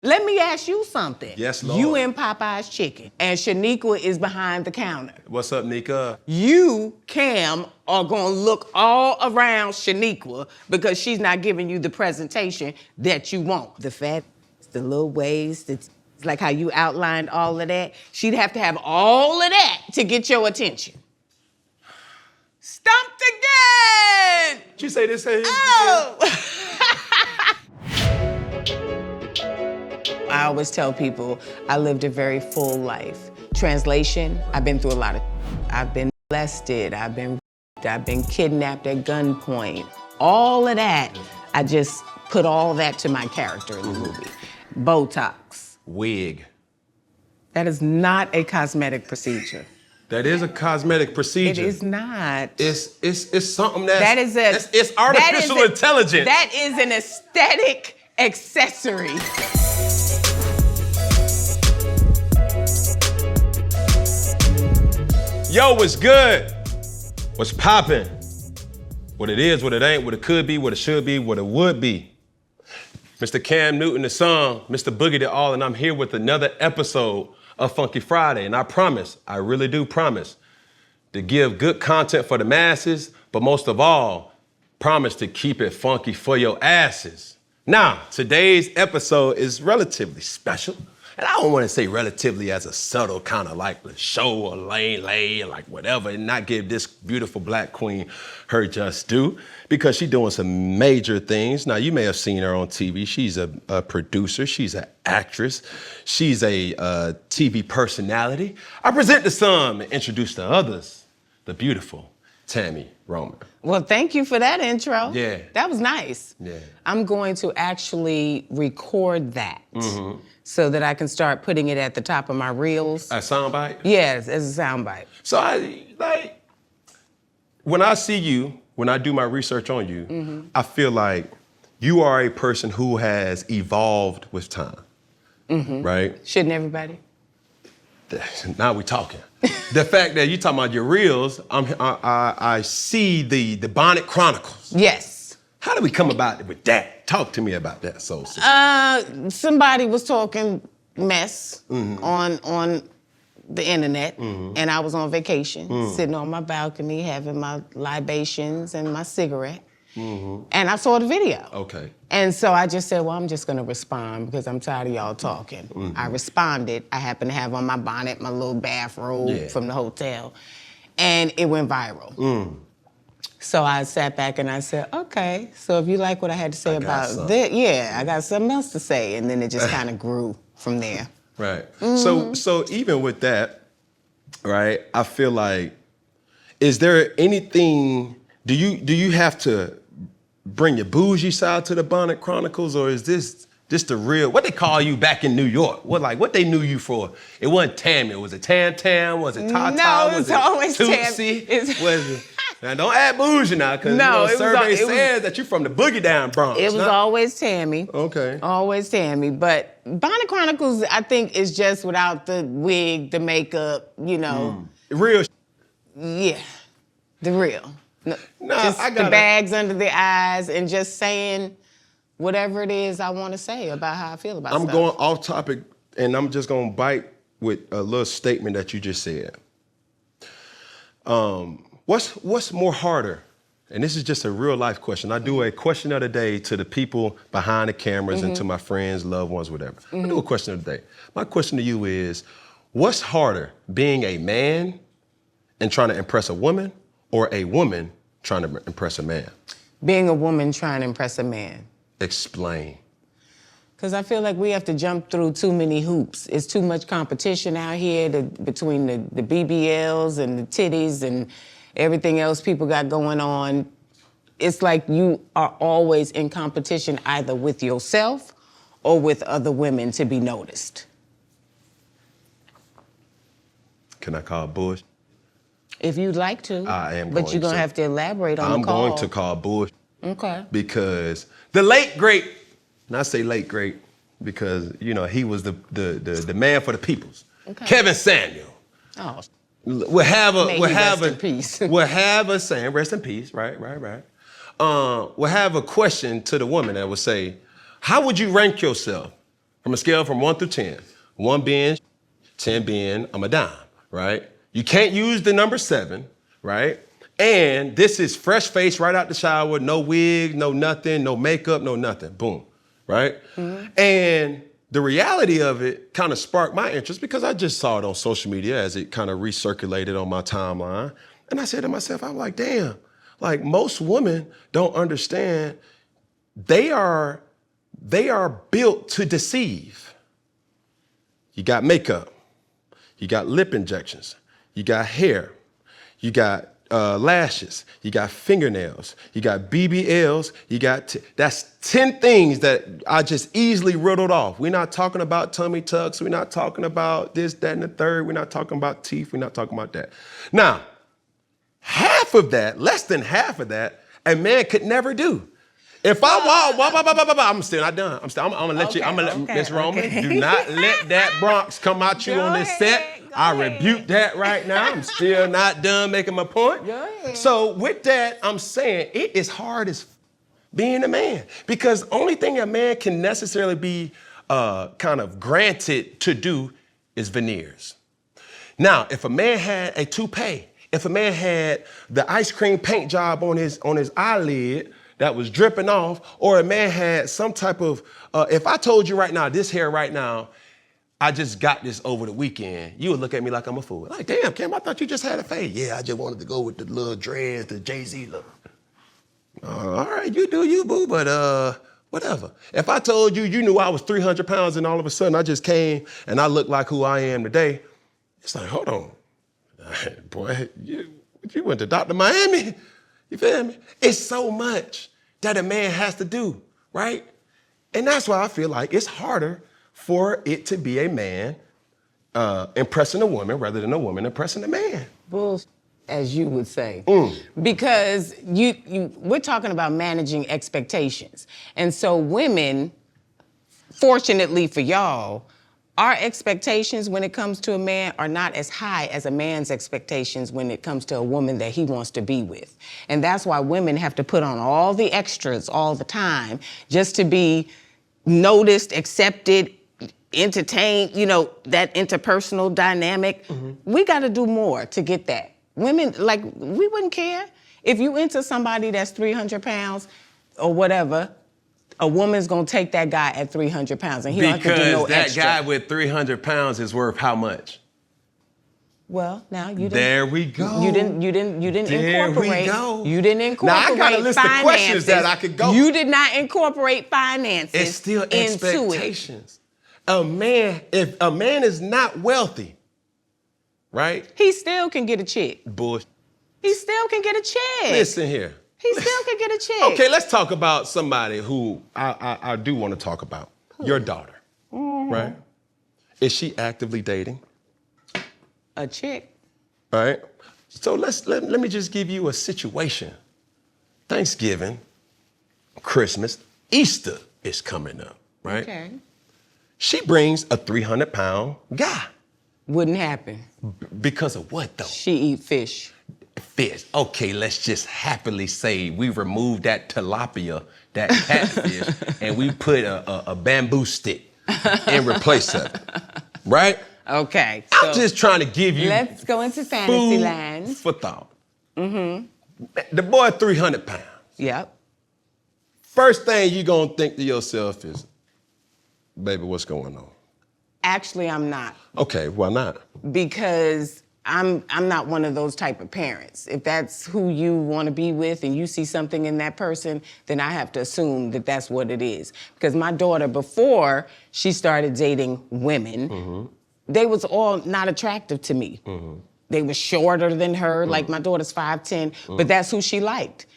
Let me ask you something. Yes, Lord. You in Popeye's Chicken, and Shaniqua is behind the counter. What's up, Nika? You, Cam, are gonna look all around Shaniqua because she's not giving you the presentation that you want. The fat, the little waist, it's like how you outlined all of that. She'd have to have all of that to get your attention. Stumped again! Did you say this? Oh! I always tell people I lived a very full life. Translation, I've been through a lot of. I've been molested, I've been kidnapped at gunpoint. All of that, I just put all that to my character in the movie. Botox. Wig. That is not a cosmetic procedure. That is a cosmetic procedure. It is not. It's something that's... That is a... It's artificial intelligence. That is an aesthetic accessory. Yo, what's good? What's poppin'? What it is, what it ain't, what it could be, what it should be, what it would be. Mr. Cam Newton, the song, Mr. Boogie the All, and I'm here with another episode of Funky Friday. And I promise, I really do promise, to give good content for the masses, but most of all, promise to keep it funky for your asses. Now, today's episode is relatively special. And I don't want to say relatively as a subtle kind of like the show or lay, like whatever, and not give this beautiful black queen her just due, because she's doing some major things. Now, you may have seen her on TV. She's a producer. She's an actress. She's a TV personality. I present to some and introduce to others the beautiful Tami Roman. Well, thank you for that intro. Yeah. That was nice. Yeah. I'm going to actually record that so that I can start putting it at the top of my reels. A soundbite? Yes, as a soundbite. So when I see you, when I do my research on you, I feel like you are a person who has evolved with time, right? Shouldn't everybody? Now we talking. The fact that you talking about your reels, I see the Bonnet Chronicles. Yes. How do we come about it with that? Talk to me about that, soul sister. Somebody was talking mess on the internet, and I was on vacation, sitting on my balcony, having my libations and my cigarette, and I saw the video. Okay. And so I just said, well, I'm just gonna respond because I'm tired of y'all talking. I responded. I happened to have on my bonnet, my little bathrobe from the hotel, and it went viral. So I sat back and I said, okay, so if you like what I had to say about this, yeah, I got something else to say. And then it just kind of grew from there. Right. So even with that, right, I feel like, is there anything, do you have to bring your bougie side to the Bonnet Chronicles, or is this the real, what they call you back in New York? What they knew you for? It wasn't Tammy, was it Tam? Was it Tata? No, it was always Tootsie? Was it? Now don't add bougie now, because the survey says that you're from the boogie down Bronx. It was always Tammy. Okay. Always Tammy, but Bonnet Chronicles, I think, is just without the wig, the makeup, you know. Real. Yeah, the real. No, Nah, just I gotta, the bags under the eyes and just saying whatever it is I want to say about how I feel about stuff. I'm going off topic, and I'm just going to bite with a little statement that you just said. What's more harder? And this is just a real life question. I do a question of the day to the people behind the cameras and to my friends, loved ones, whatever. I do a question of the day. My question to you is, what's harder, being a man and trying to impress a woman, or a woman trying to impress a man? Being a woman trying to impress a man. Explain. Because I feel like we have to jump through too many hoops. It's too much competition out here between the BBLs and the titties and everything else people got going on. It's like you are always in competition either with yourself or with other women to be noticed. Can I call bullshit? If you'd like to. I am going to. But you're going to have to elaborate on the call. I'm going to call bullshit. Okay. Because the late great, and I say late great because, you know, he was the man for the peoples. Okay. Kevin Samuel. Oh. We'll have a rest in peace. We'll have a saying, rest in peace, right. We'll have a question to the woman that would say, how would you rank yourself From a scale from 1 through 10. 1 being 10 being I'm a dime, right? You can't use the number 7, right? And this is fresh face right out the shower, no wig, no nothing, no makeup, no nothing. Boom, right? Mm-hmm. And the reality of it kind of sparked my interest because I just saw it on social media as it kind of recirculated on my timeline. And I said to myself, I'm like, damn, like most women don't understand they are built to deceive. You got makeup, you got lip injections, you got hair, you got lashes, you got fingernails, you got BBLs, you got, that's 10 things that I just easily riddled off. We're not talking about tummy tucks, we're not talking about this, that, and the third, we're not talking about teeth, we're not talking about that. Now, half of that, less than half of that, a man could never do. If I walk, I'm still not done. I'm gonna let you, I'm gonna let Miss Roman, do not let that Bronx come out you on this set. I rebuke that right now. I'm still not done making my point. Go ahead. So with that, I'm saying it is hard as being a man because only thing a man can necessarily be kind of granted to do is veneers. Now, if a man had a toupee, if a man had the ice cream paint job on his eyelid that was dripping off, or a man had some type of, if I told you right now, this hair right now, I just got this over the weekend, you would look at me like I'm a fool. Like, damn, Cam, I thought you just had a fade. Yeah, I just wanted to go with the little dreads, the Jay-Z look. All right, you do you, boo, but whatever. If I told you, you knew I was 300 pounds and all of a sudden I just came and I look like who I am today, it's like, hold on. Boy, you went to Dr. Miami. You feel me? It's so much that a man has to do, right? And that's why I feel like it's harder for it to be a man impressing a woman rather than a woman impressing a man. Bullshit, as you would say. Because we're talking about managing expectations. And so women, fortunately for y'all, our expectations when it comes to a man are not as high as a man's expectations when it comes to a woman that he wants to be with. And that's why women have to put on all the extras all the time just to be noticed, accepted, entertained, you know, that interpersonal dynamic. Mm-hmm. We got to do more to get that. Women, like, we wouldn't care if you into somebody that's 300 pounds or whatever. A woman's gonna take that guy at 300 pounds and he don't have to do no extra. Because that guy with 300 pounds is worth how much? Well, now you didn't. There we go. You didn't there incorporate. We go. You didn't incorporate. Now I got a list of questions that I could go. You did not incorporate finances. It's still expectations. A man, if a man is not wealthy, right? He still can get a chick. Bullshit. He still can get a chick. Listen here. He still can get a chick. Okay, let's talk about somebody who I do want to talk about. Your daughter, right? Is she actively dating? A chick. Right? So let me just give you a situation. Thanksgiving, Christmas, Easter is coming up, right? Okay. She brings a 300-pound guy. Wouldn't happen. Because of what, though? She eat fish. Fish. Okay, let's just happily say we removed that tilapia, that catfish, and we put a bamboo stick in replace of it, right? Okay. I'm just trying to give you let's go into fantasy land. For thought. Mm-hmm. The boy 300 pounds. Yep. First thing you gonna think to yourself is, baby, what's going on? Actually, I'm not. Okay, why not? Because I'm not one of those type of parents. If that's who you want to be with and you see something in that person, then I have to assume that that's what it is. Because my daughter, before she started dating women, they was all not attractive to me. They were shorter than her, like my daughter's 5'10", but that's who she liked.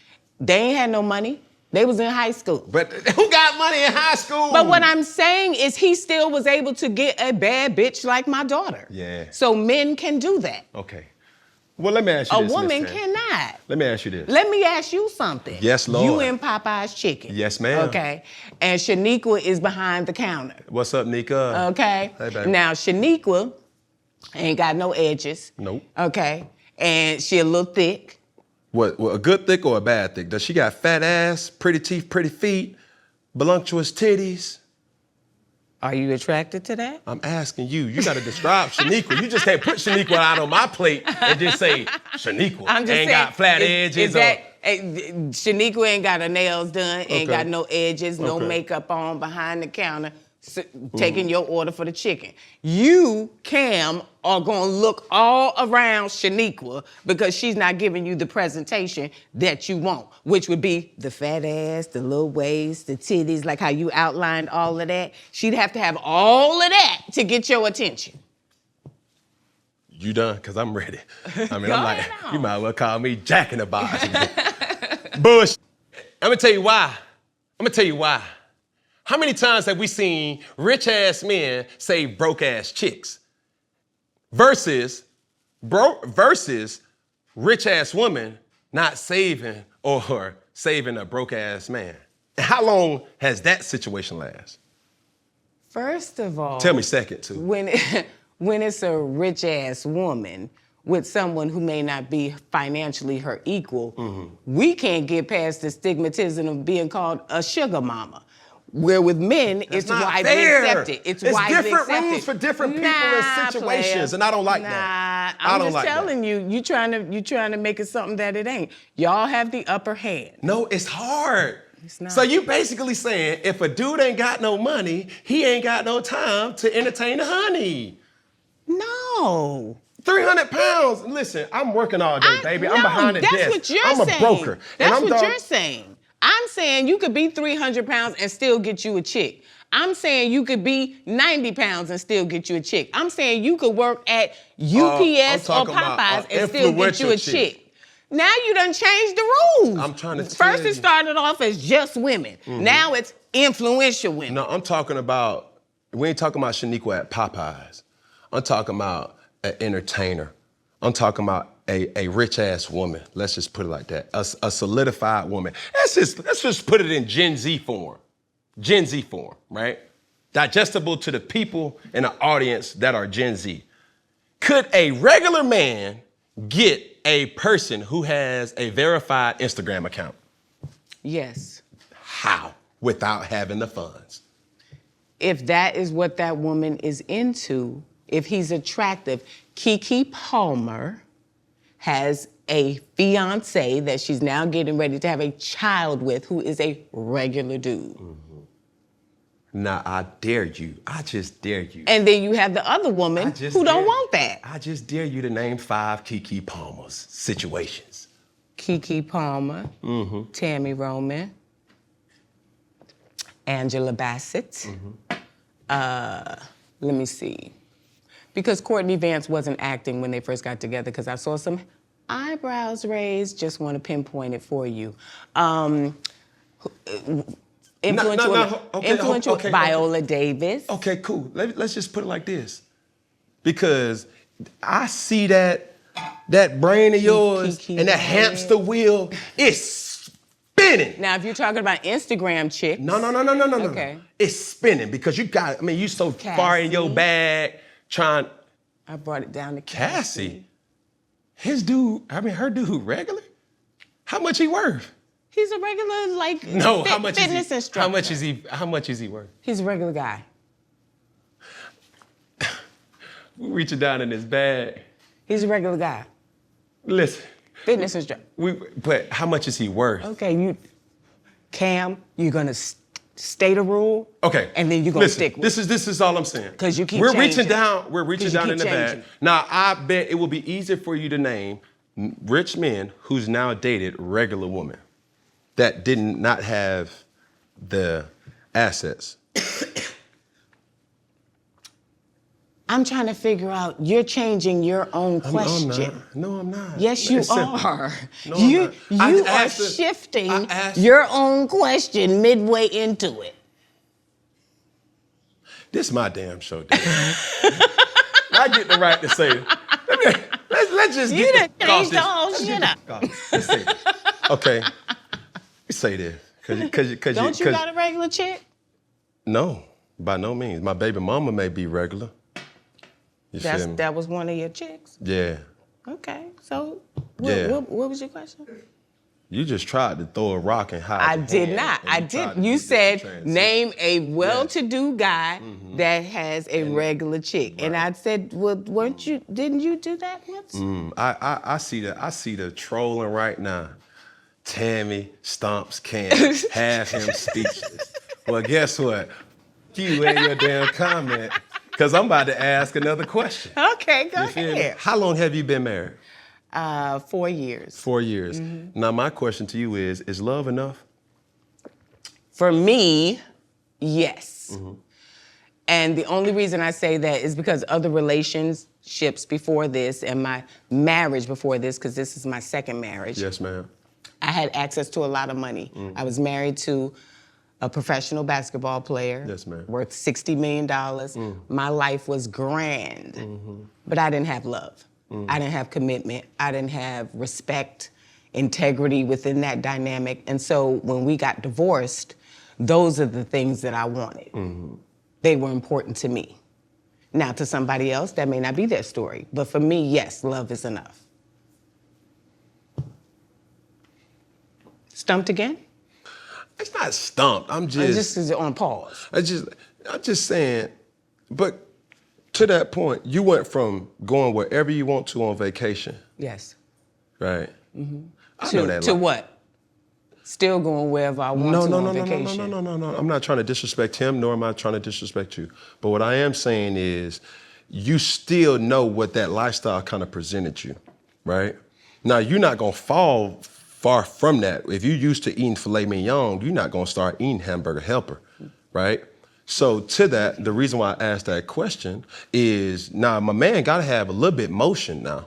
They ain't had no money. They was in high school. But who got money in high school? But what I'm saying is he still was able to get a bad bitch like my daughter. Yeah. So men can do that. Okay. Well, let me ask you this, A woman Miss Tran. cannot. Let me ask you this. Let me ask you something. Yes, Lord. You in Popeye's Chicken. Yes, ma'am. Okay. And Shaniqua is behind the counter. What's up, Nika? Okay. Hey, baby. Now, Shaniqua ain't got no edges. Nope. Okay. And she a little thick. What, a good thick or a bad thick? Does she got fat ass, pretty teeth, pretty feet, voluptuous titties? Are you attracted to that? I'm asking you. You got to describe Shaniqua. You just can't put Shaniqua out on my plate and just say Shaniqua. I'm just ain't saying, got flat edges. Shaniqua ain't got her nails done, ain't got no edges, no Okay. makeup on, behind the counter, taking your order for the chicken. You, Cam, are gonna look all around Shaniqua because she's not giving you the presentation that you want, which would be the fat ass, the little waist, the titties, like how you outlined all of that. She'd have to have all of that to get your attention. You done? Because I'm ready. I mean, I'm like, you might as well call me Jack in the Box. Bush. I'm going to tell you why. How many times have we seen rich-ass men say broke-ass chicks versus rich-ass woman not saving or saving a broke-ass man? And how long has that situation last? First of all, Tell me second, too. When it's a rich-ass woman with someone who may not be financially her equal, we can't get past the stigmatism of being called a sugar mama. Where with men, it's widely accepted. It's widely different accepted. rules for different people and situations, and I don't like that. I'm just telling you, you trying to make it something that it ain't. Y'all have the upper hand. No, it's hard. It's not. So you basically saying if a dude ain't got no money, he ain't got no time to entertain the honey. No. 300 pounds. Listen, I'm working all day, baby. I'm behind the desk. That's what you're saying. I'm a broker. That's what you're saying. I'm saying you could be 300 pounds and still get you a chick. I'm saying you could be 90 pounds and still get you a chick. I'm saying you could work at UPS or Popeyes and still get you a chick. Now you done changed the rules. I'm trying to tell First it started off as just women. Now it's influential women. No, I'm talking about, we ain't talking about Shaniqua at Popeyes. I'm talking about an entertainer. I'm talking about a rich-ass woman. Let's just put it like that. A solidified woman. Let's just put it in Gen Z form. Gen Z form, right? Digestible to the people in the audience that are Gen Z. Could a regular man get a person who has a verified Instagram account? Yes. How? Without having the funds. If that is what that woman is into, if he's attractive, Keke Palmer has a fiance that she's now getting ready to have a child with who is a regular dude. Now, I dare you. I just dare you. And then you have the other woman who don't want that. I just dare you to name 5 Keke Palmer's situations. Keke Palmer, Tami Roman, Angela Bassett. Let me see. Because Courtney Vance wasn't acting when they first got together because I saw some eyebrows raised. Just want to pinpoint it for you. Influential Viola Davis. Okay, cool. Let's just put it like this. Because I see that brain of yours and that hamster wheel is spinning. Now, if you're talking about Instagram chicks. No. Okay. It's spinning because you got, you so far in your bag trying. I brought it down to Cassie. Her dude regular? How much he worth? He's a regular, fitness instructor. How much is he worth? He's a regular guy. We reaching down in his bag. He's a regular guy. Listen. Fitness instructor. But how much is he worth? Okay, Cam, you're gonna state a rule. Okay. And then you're gonna stick with it. This is all I'm saying. Because you keep We're changing. We're reaching down in the bag. Now, I bet it will be easier for you to name rich men who's now dated regular women that did not have the assets. I'm trying to figure out, you're changing your own question. No, I'm not. Yes, you are. No, you I'm not. are shifting your own question midway into it. This is my damn show, dude. I get the right to say it. Let's just get the changed the whole shit up. Let's say this. Okay. Let's say this. Cause Don't you got a regular chick? No, by no means. My baby mama may be regular. That was one of your chicks? Yeah. Okay, so what was your question? You just tried to throw a rock and hide I your did hand, not. and I you tried did. to You do said the transition. name a well-to-do guy that has a regular chick, and I said, well, didn't you do that once? I see the trolling right now. Tammy stomps Cam, have him speechless. Well, guess what? You and your damn comment, because I'm about to ask another question. Okay, go You feel me? ahead. How long have you been married? 4 years. 4 years. Now, my question to you is love enough? For me, yes. And the only reason I say that is because other relationships before this and my marriage before this, because this is my second marriage, Yes, ma'am. I had access to a lot of money. I was married to a professional basketball player. Yes, ma'am. Worth $60 million. My life was grand, but I didn't have love. I didn't have commitment. I didn't have respect, integrity within that dynamic. And so when we got divorced, those are the things that I wanted. They were important to me. Now, to somebody else, that may not be their story. But for me, yes, love is enough. Stumped again? It's not stumped. I'm just on pause. I'm just saying, but to that point, you went from going wherever you want to on vacation, Yes. right? I know that. To what? Still going wherever I want to on vacation. No. I'm not trying to disrespect him, nor am I trying to disrespect you. But what I am saying is, you still know what that lifestyle kind of presented you, right? Now, you're not gonna fall far from that. If you're used to eating filet mignon, you're not gonna start eating hamburger helper, right? So to that, the reason why I asked that question is, now my man gotta have a little bit motion now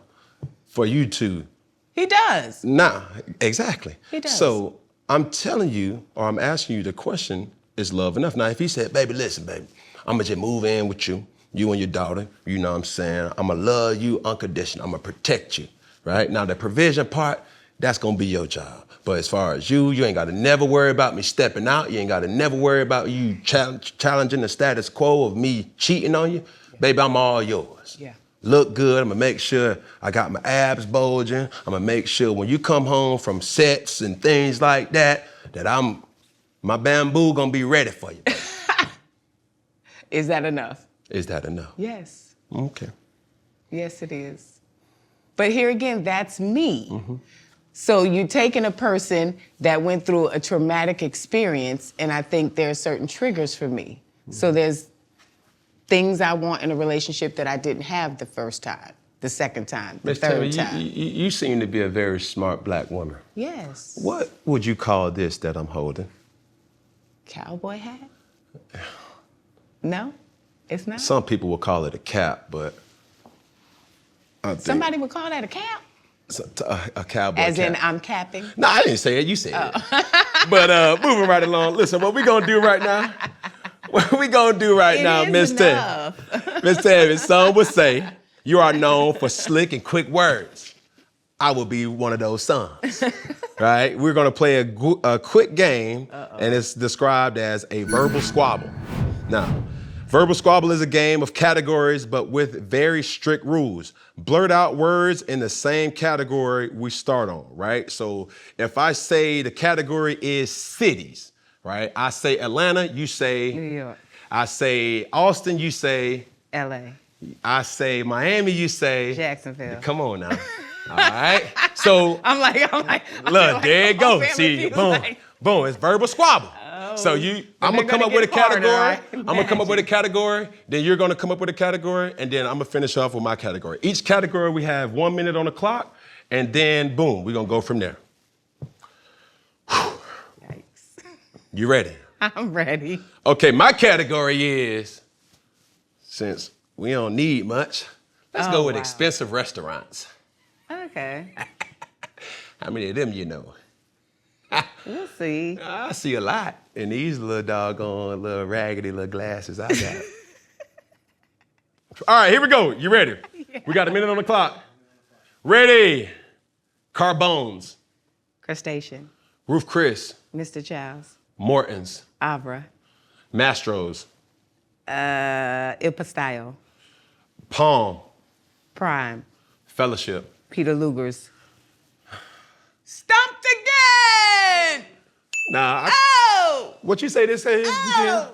for you to. He does. Nah, exactly. He does. So I'm telling you, or I'm asking you the question, is love enough? Now, if he said, baby, listen, baby, I'ma just move in with you and your daughter, you know what I'm saying? I'ma love you unconditional, I'ma protect you, right? Now, the provision part, that's gonna be your job. But as far as you ain't gotta never worry about me stepping out. You ain't gotta never worry about you challenging the status quo of me cheating on you. Baby, I'm all yours. Yeah. Look good, I'm gonna make sure I got my abs bulging. I'm gonna make sure when you come home from sets and things like that, my bamboo gonna be ready for you. Is that enough? Is that enough? Yes. Okay. Yes, it is. But here again, that's me. So you're taking a person that went through a traumatic experience, and I think there are certain triggers for me. So there's things I want in a relationship that I didn't have the first time, the second time, the third time. You seem to be a very smart black woman. Yes. What would you call this that I'm holding? Cowboy hat? No, it's not. Some people will call it a cap, but I think Somebody would call that a cap? a cowboy As cap. in, I'm capping? No, I didn't say it. You said it. But moving right along. Listen, what we gonna do right now? What we gonna do right now, Miss Tammy? Miss Tammy, some would say you are known for slick and quick words. I will be one of those sons. Right? We're gonna play a quick game, and it's described as a verbal squabble. Now, verbal squabble is a game of categories, but with very strict rules. Blurt out words in the same category we start on, right? So if I say the category is cities, right? I say Atlanta, you say New York. I say Austin, you say LA. I say Miami, you say Jacksonville. Come on now. All right. So I'm like, look, there you go. family See, feels boom, like- boom. It's verbal squabble. So I'm gonna come up with a category. harder, I I'm gonna come up with a category. Then you're gonna come up with a category, and then I'm gonna finish off with my category. Each category we have 1 minute on the clock, and then boom, we're gonna go from there. Yikes. You ready? I'm ready. Okay, my category is, since we don't need much, let's go with wow. expensive restaurants. Okay. How many of them you know? We'll see. I see a lot in these little doggone, little raggedy little glasses I got. All right, here we go. You ready? Yeah. We got a minute on the clock. Ready. Carbones. Crustacean. Roof Chris. Mr. Childs. Morton's. Avra. Mastro's. Il Pastaio. Palm. Prime. Fellowship. Peter Luger's. Stumped again! Nah. Oh! What you say this is again?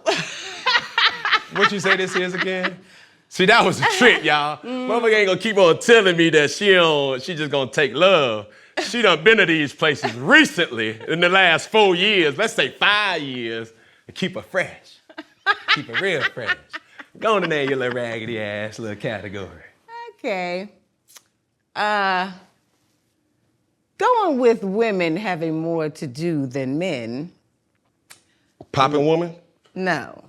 What you say this is again? See, that was a trick, y'all. Motherfucker ain't gonna keep on telling me that she just gonna take love. She done been to these places recently in the last 4 years, let's say 5 years, and keep her fresh. Keep her real fresh. Go on and name your little raggedy ass little category. Okay. Going with women having more to do than men. Poppin' woman? No.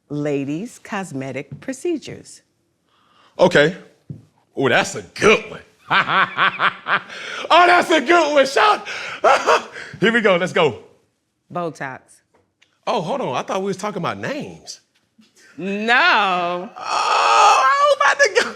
Ladies' cosmetic procedures. Okay. Oh, that's a good one. Oh, that's a good one, Sean. Here we go, let's go. Botox. Oh, hold on, I thought we was talking about names. No. Oh, I was about to go.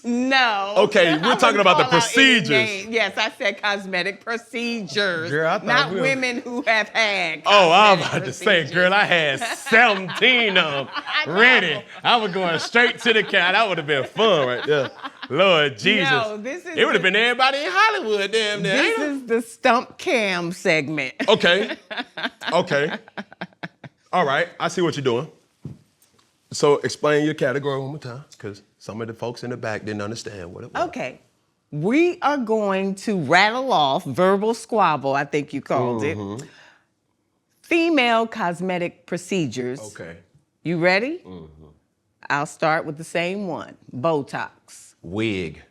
No. Okay, we're talking about the procedures. Yes, I said cosmetic procedures. Girl, I thought not women who have had. Oh, I was about to say, girl, I had 17 of them ready. I was going straight to the cat. That would have been fun right there. Lord Jesus. No, it would have been everybody in Hollywood damn near. This is the stump cam segment. Okay. All right, I see what you're doing. So explain your category one more time, because some of the folks in the back didn't understand what it was. Okay. We are going to rattle off verbal squabble, I think you called it. Female cosmetic procedures. Okay. You ready? I'll start with the same one. Botox. Wig.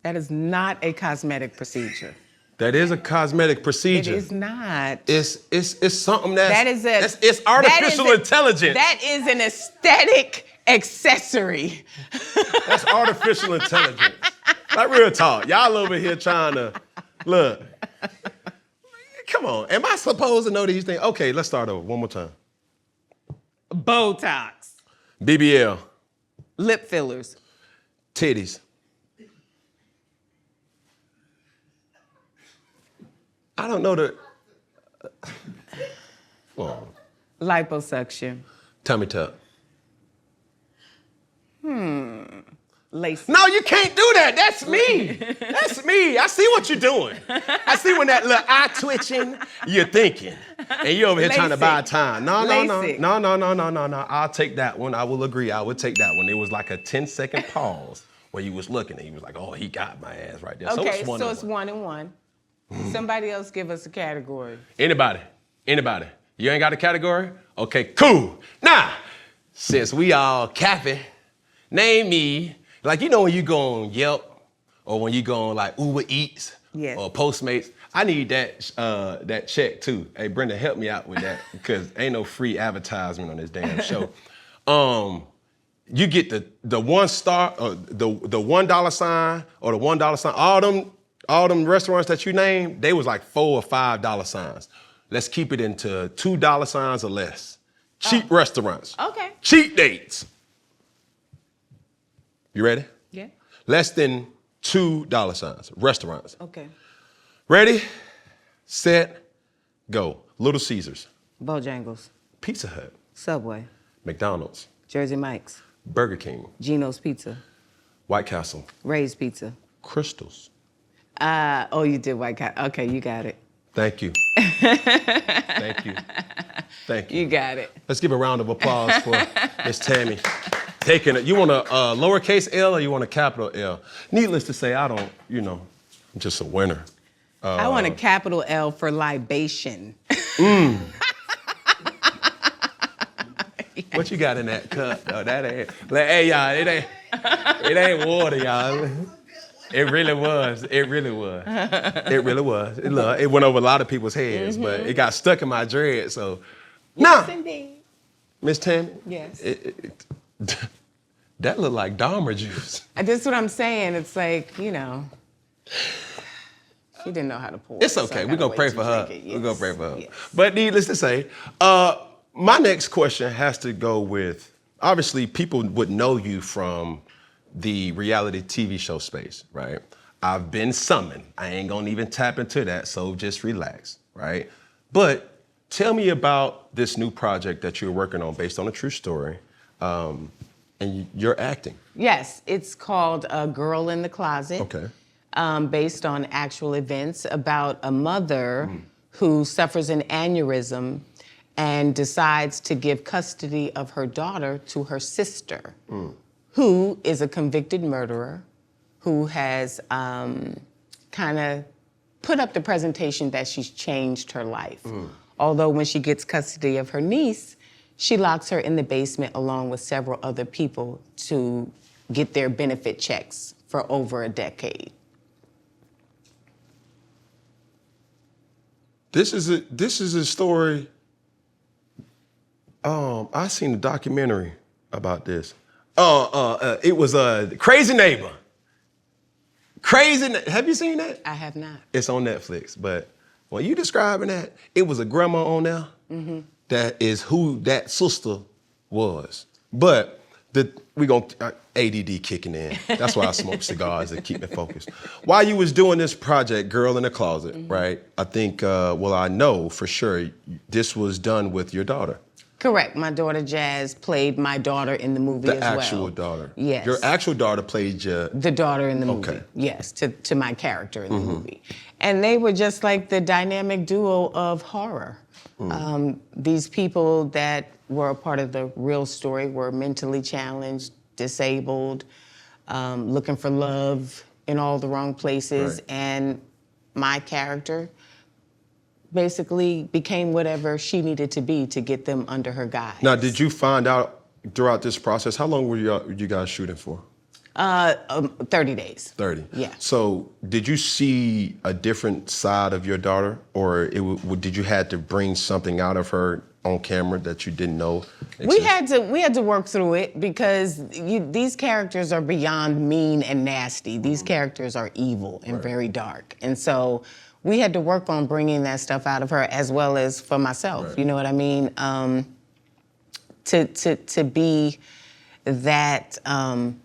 That is not a cosmetic procedure. That is a cosmetic procedure. It is not. It's something it's artificial intelligence. That is an aesthetic accessory. That's artificial intelligence. Like real talk. Y'all over here trying to look. Come on. Am I supposed to know these things? Okay, let's start over one more time. Botox. BBL. Lip fillers. Titties. I don't know the. Liposuction. Tummy tuck. Lace. No, you can't do that. That's me. That's me. I see what you're doing. I see when that little eye twitching, you're thinking. And you're over here trying to buy time. No. I'll take that one. I will agree. I would take that one. It was like a 10-second pause where you was looking and you was like, oh, he got my ass right there. Okay, so it's 1 and 1. Somebody else give us a category. Anybody. You ain't got a category? Okay, cool. Now, since we all capping, name me, like you know when you go on Yelp or when you go on like Uber Eats or Postmates, I need that check too. Hey, Brenda, help me out with that because ain't no free advertisement on this damn show. You get the 1 star or the $1 sign or the $1 sign, all them restaurants that you named, they was like $4 or $5 signs. Let's keep it into $2 signs or less. Cheap restaurants. Okay. Cheap dates. You ready? Yeah. Less than $2 signs. Restaurants. Okay. Ready, set, go. Little Caesars. Bojangles. Pizza Hut. Subway. McDonald's. Jersey Mike's. Burger King. Geno's Pizza. White Castle. Ray's Pizza. Crystals. Oh, you did White Castle. Okay, you got it. Thank you. Thank you. You got it. Let's give a round of applause for Miss Tami. Taking it. You want a lowercase L or you want a capital L? Needless to say, I don't, I'm just a winner. I want a capital L for libation. What you got in that cup? Oh, that ain't. Hey, y'all, it ain't water, y'all. It really was. It really was. It went over a lot of people's heads, but it got stuck in my dread. So, yes, indeed. Miss Tami. Yes. That looked like Dahmer juice. That's what I'm saying. It's like, she didn't know how to pour. It's okay. We're gonna pray for her. Yes. We're gonna pray for her. Yes. But needless to say, my next question has to go with, obviously, people would know you from the reality TV show space, right? I've been summoned. I ain't gonna even tap into that, so just relax, right? But tell me about this new project that you're working on based on a true story, and you're acting. Yes, it's called A Girl in the Closet. Okay. based on actual events about a mother who suffers an aneurysm and decides to give custody of her daughter to her sister, who is a convicted murderer, who has kind of put up the presentation that she's changed her life. Although when she gets custody of her niece, she locks her in the basement along with several other people to get their benefit checks for over a decade. This is a story. I seen a documentary about this. It was Crazy Neighbor. Have you seen that? I have not. It's on Netflix, but when you describing that, it was a grandma on there. That is who that sister was. But we gonna ADD kicking in. That's why I smoke cigars to keep me focused. While you was doing this project, Girl in the Closet, right? I think, I know for sure this was done with your daughter. Correct. My daughter Jazz played my daughter in the movie as well. The actual daughter. Yes. Your actual daughter played the daughter in the movie. Okay. Yes, to my character in the movie. And they were just like the dynamic duo of horror. These people that were a part of the real story were mentally challenged, disabled, looking for love in all the wrong places. Right. And my character basically became whatever she needed to be to get them under her guise. Now, did you find out throughout this process, how long were you guys shooting for? 30 days. 30. Yeah. So did you see a different side of your daughter, or did you had to bring something out of her on camera that you didn't know existed? We had to work through it because these characters are beyond mean and nasty. These characters are evil and very dark. And so we had to work on bringing that stuff out of her as well as for myself. Right. You know what I mean? To be that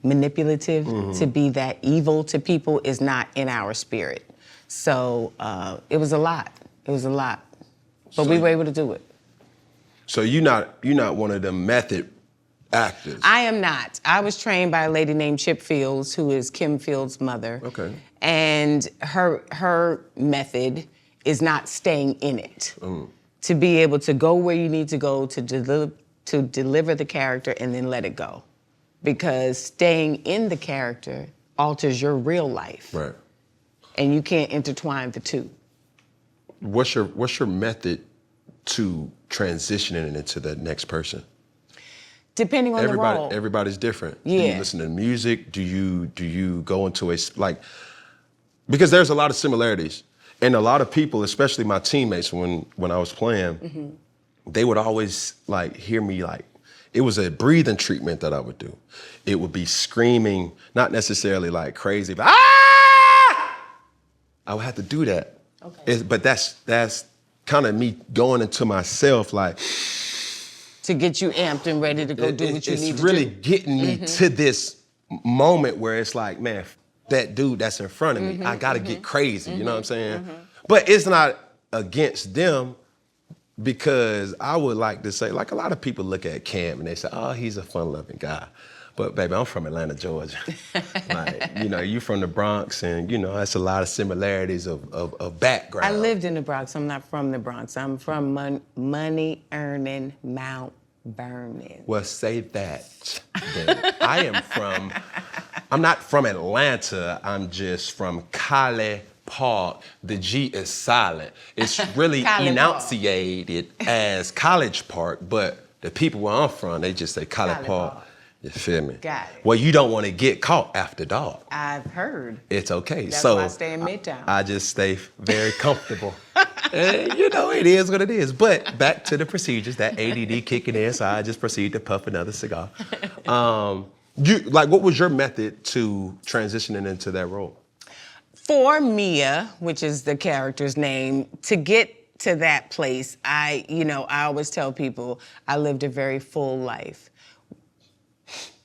manipulative, to be that evil to people is not in our spirit. So it was a lot. It was a lot. But we were able to do it. So you're not one of them method actors? I am not. I was trained by a lady named Chip Fields, who is Kim Fields' mother. Okay. And her method is not staying in it. To be able to go where you need to go to deliver the character and then let it go. Because staying in the character alters your real life. Right. And you can't intertwine the two. What's your method to transitioning into the next person? Depending on the role. Everybody's different. Yeah. Do you listen to music? Do you go into because there's a lot of similarities. And a lot of people, especially my teammates when I was playing, they would always hear me it was a breathing treatment that I would do. It would be screaming, not necessarily like crazy, but ah! I would have to do that. Okay. But that's kind of me going into myself to get you amped and ready to go do what you need to do. It's really getting me to this moment where it's like, man, that dude that's in front of me, I gotta get crazy, you know what I'm saying? But it's not against them, because I would like to say, a lot of people look at Cam and they say, oh, he's a fun-loving guy. But baby, I'm from Atlanta, Georgia. You from the Bronx, and that's a lot of similarities of background. I lived in the Bronx. I'm not from the Bronx. I'm from money-earning Mount Vernon. Well, say that. Then. I'm not from Atlanta. I'm just from College Park. The G is silent. It's really enunciated as College Park, but the people where I'm from, they just say College Park. You feel me? Got it. Well, you don't want to get caught after dark. I've heard. It's okay. That's why I stay in Midtown. I just stay very comfortable. And, it is what it is. But back to the procedures, that ADD kicking in, so I just proceed to puff another cigar. What was your method to transitioning into that role? For Mia, which is the character's name, to get to that place, I always tell people I lived a very full life.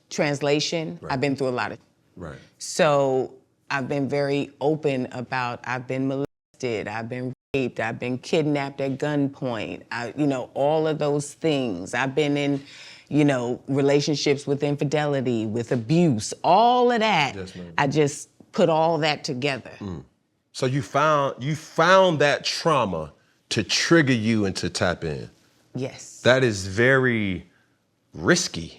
Translation, right. I've been through a lot of. Right. So I've been very open about, I've been molested, I've been raped, I've been kidnapped at gunpoint, all of those things. I've been in, relationships with infidelity, with abuse, all of that. Yes, I just put all that together. So you found that trauma to trigger you and to tap in. Yes. That is very risky.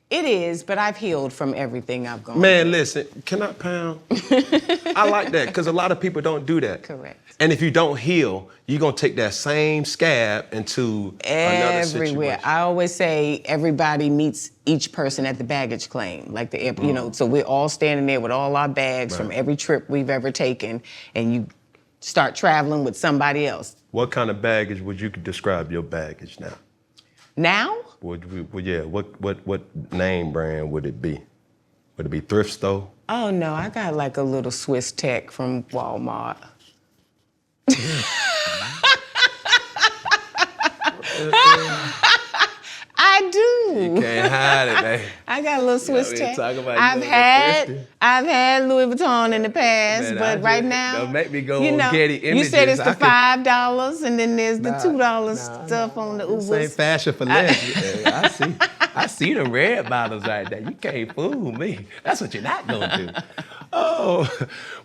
It is, but I've healed from everything I've gone Man, through. listen, can I pound? I like that, because a lot of people don't do that. Correct. And if you don't heal, you're going to take that same scab into another situation. Everywhere. I always say everybody meets each person at the baggage claim, like the airport, you know, so we're all standing there with all our bags from every trip we've ever taken, and you start traveling with somebody else. What kind of baggage would you describe your baggage now? Now? What name brand would it be? Would it be thrift store? Oh no, I got like a little Swiss Tech from Walmart. I do. You can't hide it, man. I got a little Swiss Tech. I've had Louis Vuitton in the past, Man, but right now, don't make me go you on know, Getty Images. you said it's the $5, and then there's the $2 stuff on the Ubers. Same fashion for less. I see the red bottles right there. You can't fool me. That's what you're not gonna do. Oh,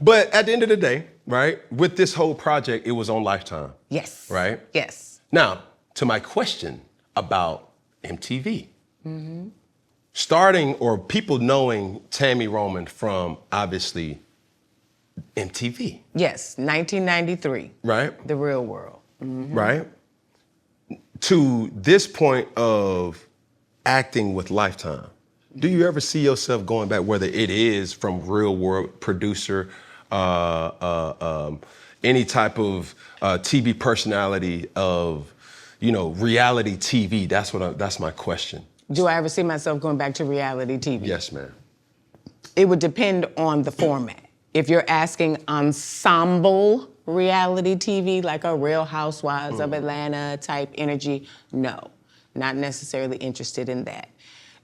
but at the end of the day, right? With this whole project, it was on Lifetime. Yes. Right. Yes. Now, to my question about MTV. Starting or people knowing Tami Roman from obviously MTV. Yes, 1993. Right? The Real World. Right? To this point of acting with Lifetime, do you ever see yourself going back, whether it is from Real World producer, any type of TV personality of, you know, reality TV? That's my question. Do I ever see myself going back to reality TV? Yes, ma'am. It would depend on the format. If you're asking ensemble reality TV, like a Real Housewives of Atlanta type energy, no, not necessarily interested in that.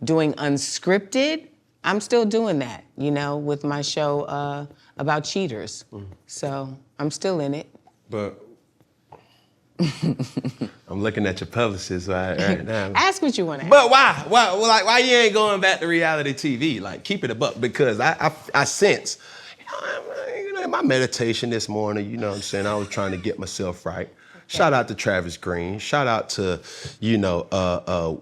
Doing unscripted, I'm still doing that, you know, with my show about cheaters. So I'm still in it. But I'm looking at your publicist right now. Ask what you want to ask. But why? Why you ain't going back to reality TV? Like, keep it a buck, because I sense, you know, in my meditation this morning, you know what I'm saying, I was trying to get myself right. Okay. Shout out to Travis Green. Shout out to, you know,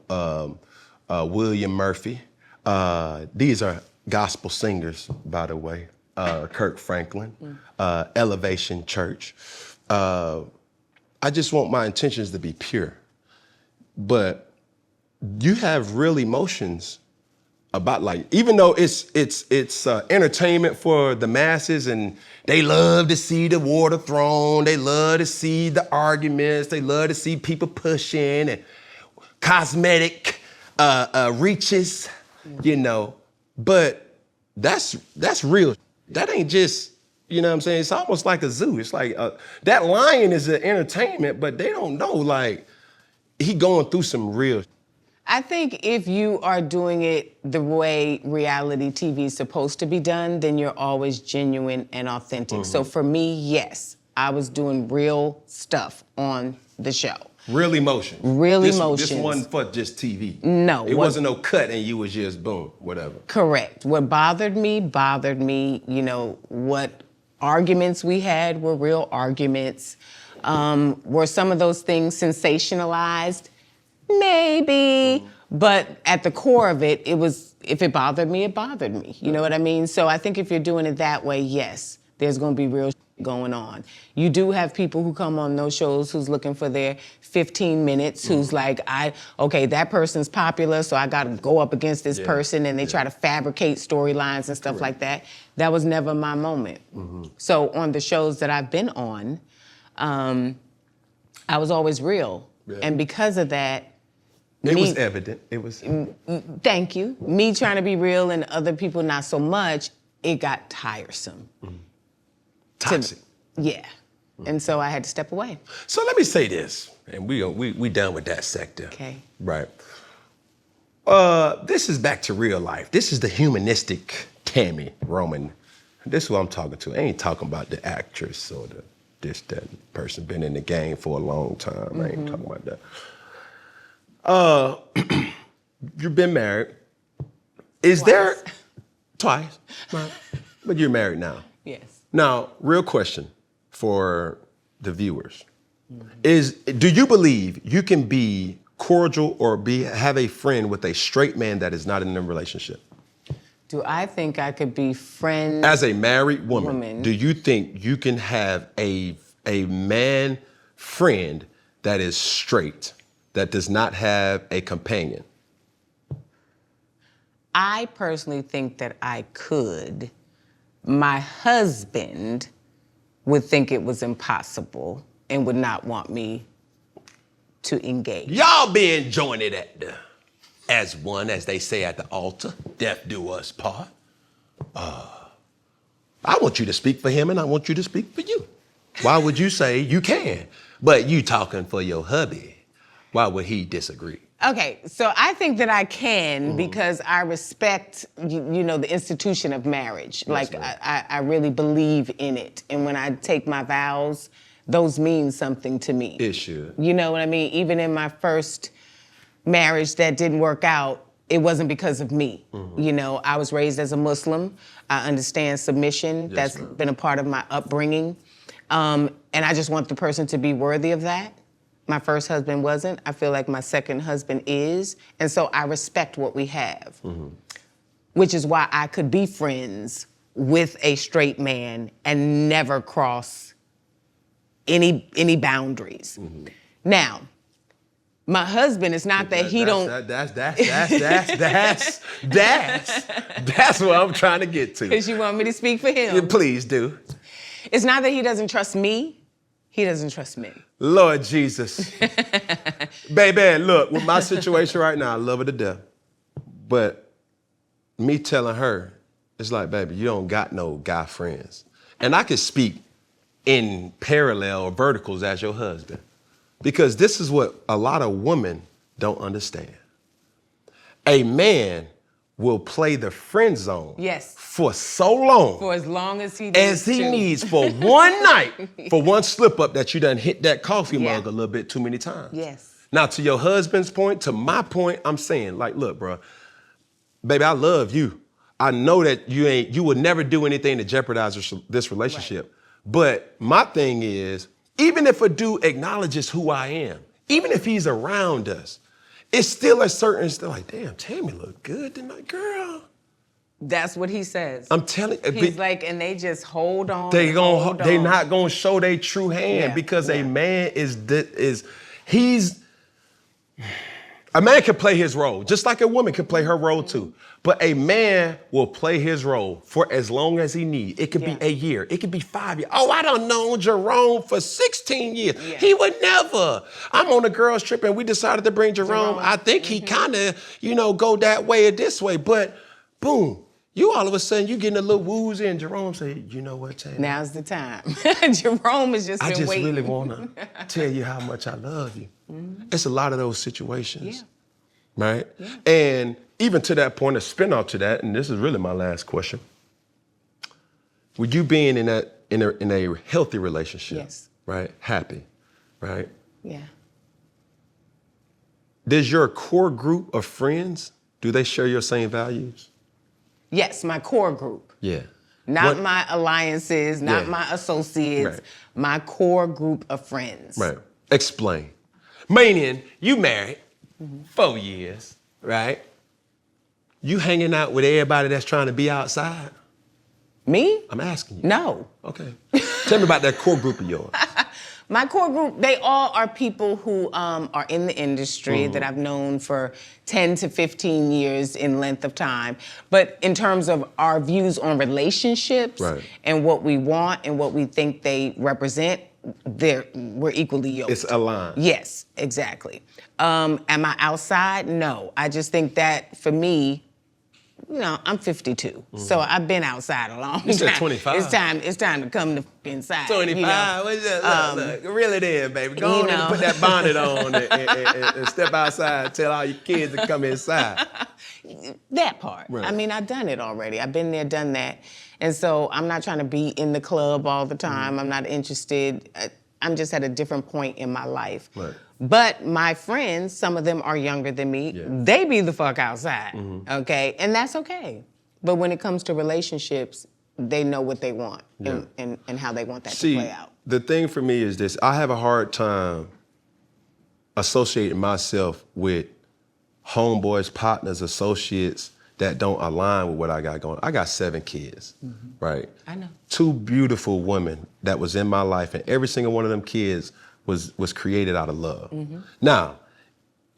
William Murphy. These are gospel singers, by the way. Kirk Franklin, Elevation Church. I just want my intentions to be pure. But you have real emotions about, like, even though it's entertainment for the masses, and they love to see the water thrown, they love to see the arguments, they love to see people pushing and cosmetic reaches, you know. But that's real. That ain't just, you know what I'm saying? It's almost like a zoo. It's like that lion is an entertainment, but they don't know, like, he going through some real. I think if you are doing it the way reality TV is supposed to be done, then you're always genuine and authentic. So for me, yes, I was doing real stuff on the show. Real emotions. Real emotions. This wasn't for just TV. No. It wasn't no cut and you was just boom, whatever. Correct. What bothered me, you know, what arguments we had were real arguments. Were some of those things sensationalized? Maybe. But at the core of it, it was, if it bothered me, it bothered me. You know what I mean? So I think if you're doing it that way, yes, there's going to be real going on. You do have people who come on those shows who's looking for their 15 minutes, who's like, okay, that person's popular, so I got to go up against this person, and they try to fabricate storylines and stuff like that. That was never my moment. So on the shows that I've been on, I was always real. And because of that, it was evident. It was. Thank you. Me trying to be real and other people not so much, it got tiresome. Toxic. Yeah. And so I had to step away. So let me say this, and we done with that sector. Okay. Right. This is back to real life. This is the humanistic Tami Roman. This is who I'm talking to. I ain't talking about the actress or that person been in the game for a long time. I ain't talking about that. You've been married. Is there twice? Right. But you're married now. Yes. Now, real question for the viewers is: do you believe you can be cordial or have a friend with a straight man that is not in a relationship? Do I think I could be friends? As a married woman, do you think you can have a man friend that is straight, that does not have a companion? I personally think that I could. My husband would think it was impossible and would not want me to engage. Y'all be enjoying it as one, as they say at the altar, death do us part. I want you to speak for him and I want you to speak for you. Why would you say you can, but you talking for your hubby? Why would he disagree? Okay, so I think that I can because I respect, the institution of marriage. Yes, I really believe in it. And when I take my vows, those mean something to me. It should. You know what I mean? Even in my first marriage that didn't work out, it wasn't because of me. I was raised as a Muslim. I understand submission. Yes, That's been a part of my upbringing. And I just want the person to be worthy of that. My first husband wasn't. I feel like my second husband is. And so I respect what we have, which is why I could be friends with a straight man and never cross any boundaries. Now, my husband, it's not that he don't. That's what I'm trying to get to. Because you want me to speak for him. Please do. It's not that he doesn't trust me. He doesn't trust me. Lord Jesus. Baby, look, with my situation right now, I love her to death. But me telling her, it's like, baby, you don't got no guy friends. And I could speak in parallel or verticals as your husband. Because this is what a lot of women don't understand. A man will play the friend zone for so long. For as long as he needs needs for one night, for one slip up that you done hit that coffee mug a little bit too many times. Yes. Now, to your husband's point, to my point, I'm saying, like, look, bro, baby, I love you. I know that you would never do anything to jeopardize this relationship. Right. But my thing is, even if a dude acknowledges who I am, even if he's around us, it's still still like, damn, Tami look good tonight, girl. That's what he says. I'm telling you. He's like, and they just hold on. They not gonna show their true hand because a man a man can play his role, just like a woman can play her role too. But a man will play his role for as long as he needs. It could be a year. It could be 5 years. Oh, I done known Jerome for 16 years. Yeah. He would never. I'm on a girls trip and we decided to bring Jerome. I think he kind of, go that way or this way. But boom, you all of a sudden you getting a little woozy and Jerome say, you know what, Tami? Now's the time. Jerome has just been waiting. I just really want to tell you how much I love you. It's a lot of those situations, right? Yeah. And even to that point, a spin-off to that, and this is really my last question. With you being in a healthy relationship, right? Happy, right? Yeah. Does your core group of friends, do they share your same values? Yes, my core group. Yeah. Not my alliances, not my associates, my core group of friends. Right. Explain. Meaning, you married 4 years, right? You hanging out with everybody that's trying to be outside? Me? I'm asking you. No. Okay. Tell me about that core group of yours. My core group, they all are people who are in the industry that I've known for 10 to 15 years in length of time. But in terms of our views on relationships and what we want and what we think they represent, we're equally yoked. It's aligned. Yes, exactly. Am I outside? No. I just think that for me, I'm 52, so I've been outside a long time. You said 25. It's time to come inside. 25. What's that? Look. Reel it in, baby. Go on and put that bonnet on and step outside and tell all your kids to come inside. That part. Right. I mean, I've done it already. I've been there, done that. And so I'm not trying to be in the club all the time. I'm not interested. I'm just at a different point in my life. Right. But my friends, some of them are younger than me, they be the fuck outside, okay? And that's okay. But when it comes to relationships, they know what they want and how they want that to play out. The thing for me is this. I have a hard time associating myself with homeboys, partners, associates that don't align with what I got going. I got 7 kids, right? I know. 2 beautiful women that was in my life, and every single one of them kids was created out of love. Now,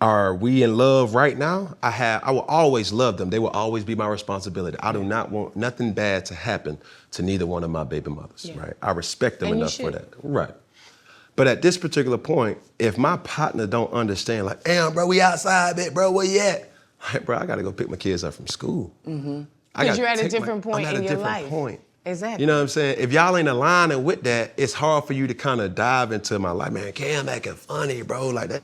are we in love right now? I will always love them. They will always be my responsibility. I do not want nothing bad to happen to neither one of my baby mothers, right? I respect them enough for that, right? But at this particular point, if my partner don't understand, like, damn, bro, we outside, bro, where you at? Like, bro, I gotta go pick my kids up from school. Because you're at a different point in your life. Exactly. You know what I'm saying? If y'all ain't aligning with that, it's hard for you to kind of dive into my life. Man, Cam acting funny, bro, like that.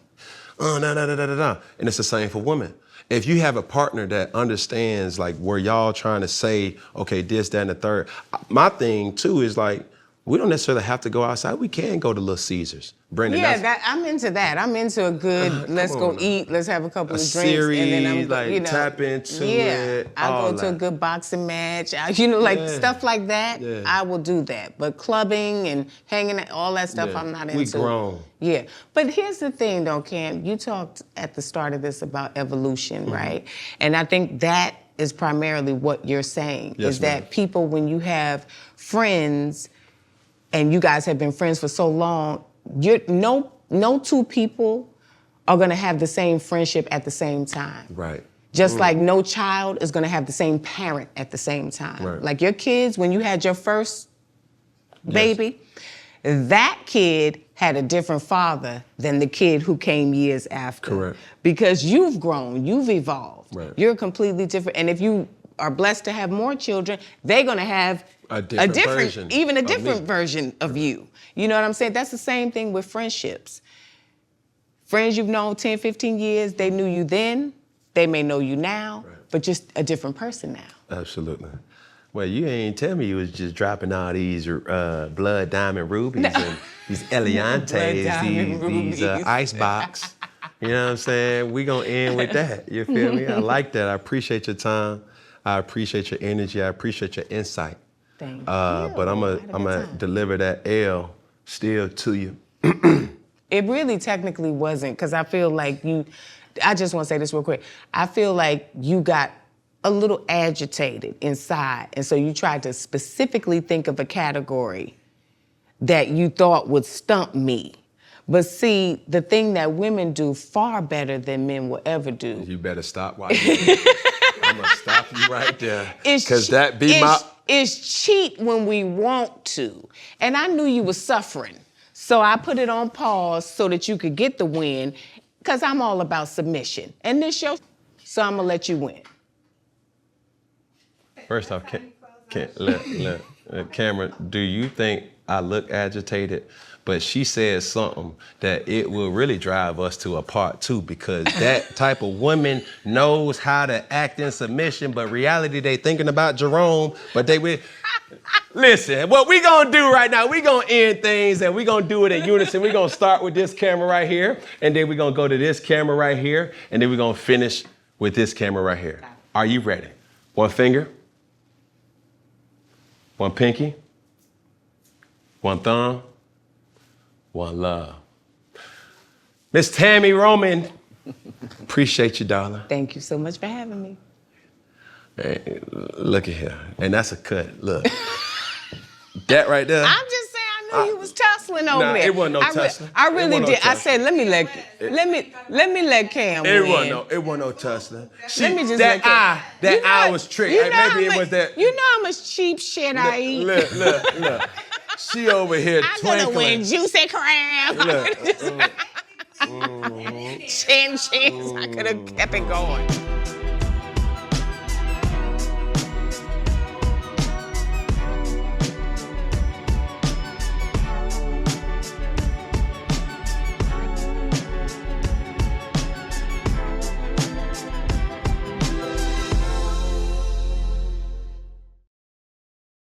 And it's the same for women. If you have a partner that understands like where y'all trying to say, okay, this, that, and the third. My thing too is like, we don't necessarily have to go outside. We can go to Little Caesars. Brendan, I'm into that. I'm into a good, let's go eat, let's have a couple of drinks. Series, and then I'm, like, tap into it. I'll go to a good boxing match. Stuff like that, I will do that. But clubbing and hanging, all that stuff, I'm not into. We grown. Yeah. But here's the thing, though, Cam. You talked at the start of this about evolution, right? And I think that is primarily what you're saying, is that people, when you have friends, and you guys have been friends for so long, no 2 people are gonna have the same friendship at the same time. Right. Just like no child is gonna have the same parent at the same time. Right. Like your kids, when you had your first baby, that kid had a different father than the kid who came years after. Correct. Because you've grown, you've evolved. Right. You're completely different. And if you are blessed to have more children, they're gonna have a different version of you. You know what I'm saying? That's the same thing with friendships. Friends you've known 10, 15 years, they knew you then, they may know you now, but just a different person now. Absolutely. Well, you ain't tell me you was just dropping all these blood diamond rubies and these Eliantes, these ice box. You know what I'm saying? We gonna end with that. You feel me? I like that. I appreciate your time. I appreciate your energy. I appreciate your insight. Thank you. But I'm gonna deliver that L still to you. It really technically wasn't, because I feel like I just want to say this real quick. I feel like you got a little agitated inside, and so you tried to specifically think of a category that you thought would stump me. But see, the thing that women do far better than men will ever do. You better stop while you're I'm gonna stop you right there. Because that be my... It's cheat when we want to. And I knew you were suffering. So I put it on pause so that you could get the win, because I'm all about submission. And this show, so I'm gonna let you win. First off, Cameron, do you think I look agitated? But she said something that it will really drive us to a part 2, because that type of woman knows how to act in submission, but reality they thinking about Jerome, but they will. Listen, what we gonna do right now, we gonna end things and we gonna do it in unison. We gonna start with this camera right here, and then we gonna go to this camera right here, and then we gonna finish with this camera right here. Are you ready? One finger, one pinky, one thumb, one love. Miss Tami Roman, appreciate you, darling. Thank you so much for having me. Hey, look at here, and that's a cut. Look, that right there. I'm just saying, I knew you was tussling over there. It wasn't no tussling. I really did. I said, let me let Cam win. It wasn't no tussling. Let me just that eye was tricked. Maybe it was that. You know how much cheap shit I eat. Look. She over here twinkling. I could have went juicy crab. Look. Chin chins. I could have kept it going.